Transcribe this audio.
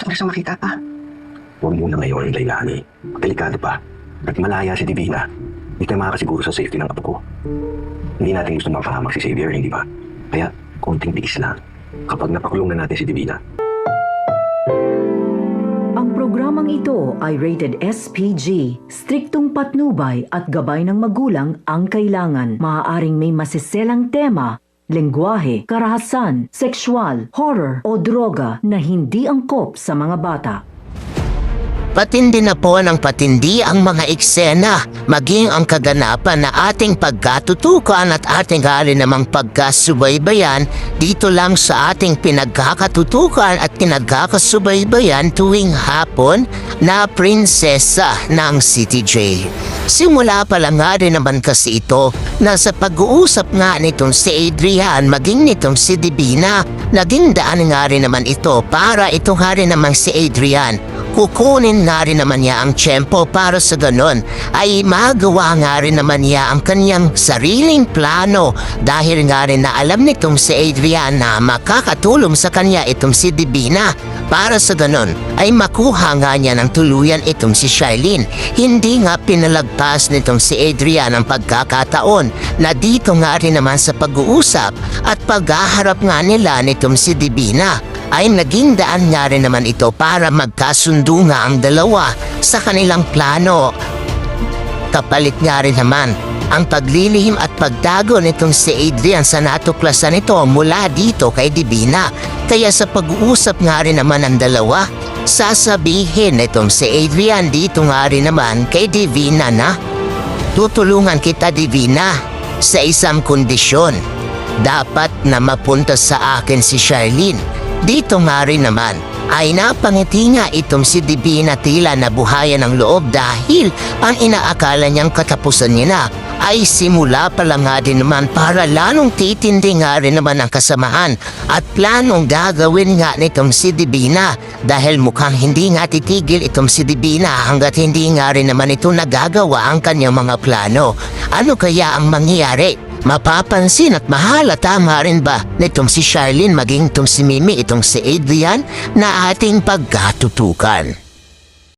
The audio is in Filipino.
Gusto ko na siyang makita pa. Huwag muna ngayon, Lailani. Delikado pa. At malaya si Divina. Hindi tayo makakasiguro sa safety ng apo ko. Hindi natin gusto mapahamak si Xavier, hindi ba? Kaya, konting tiis lang. Kapag napakulong na natin si Divina. Ang programang ito ay rated SPG. Striktong patnubay at gabay ng magulang ang kailangan. Maaaring may masiselang tema, lengguwahe, karahasan, sexual, horror o droga na hindi angkop sa mga bata. Patindi na po ng patindi ang mga eksena, maging ang kaganapan na ating pagkatutukan at ating hali namang pagkasubaybayan dito lang sa ating pinagkakatutukan at pinagkakasubaybayan tuwing hapon na prinsesa ng City J. Simula pa lang nga rin naman kasi ito na sa pag-uusap nga nitong si Adrian maging nitong si Divina, naging daan nga rin naman ito para ito nga rin naman si Adrian. Kukunin nga rin naman niya ang tiyempo para sa ganon ay magawa nga rin naman niya ang kanyang sariling plano dahil nga rin na alam nitong si Adrian na makakatulong sa kanya itong si Divina. Para sa ganon ay makuha nga niya ng tuluyan itong si Charlene. Hindi nga pinalagpas nitong si Adrian ang pagkakataon na dito nga rin naman sa pag-uusap at paghaharap nga nila nitong si Divina ay naging daan nga rin naman ito para magkasundo nga ang dalawa sa kanilang plano. Kapalit nga rin naman ang paglilihim at pagdago nitong si Adrian sa natuklasan nito mula dito kay Divina. Kaya sa pag-uusap nga rin naman ang dalawa, sasabihin nitong si Adrian dito nga rin naman kay Divina na tutulungan kita Divina sa isang kondisyon. Dapat na mapunta sa akin si Charlene. Dito nga rin naman ay napangiti nga itong si Divina tila nabuhayan ng loob dahil ang inaakala niyang katapusan niya na ay simula pa lang nga din naman para lalong titindi nga rin naman ang kasamahan at planong gagawin nga nitong si Divina dahil mukhang hindi nga titigil itong si Divina hanggat hindi nga rin naman ito nagagawa ang kanyang mga plano. Ano kaya ang mangyayari? Mapapansin at mahalata nga rin ba nitong si Charlene maging itong si Mimi itong si Adrian na ating pagkatutukan?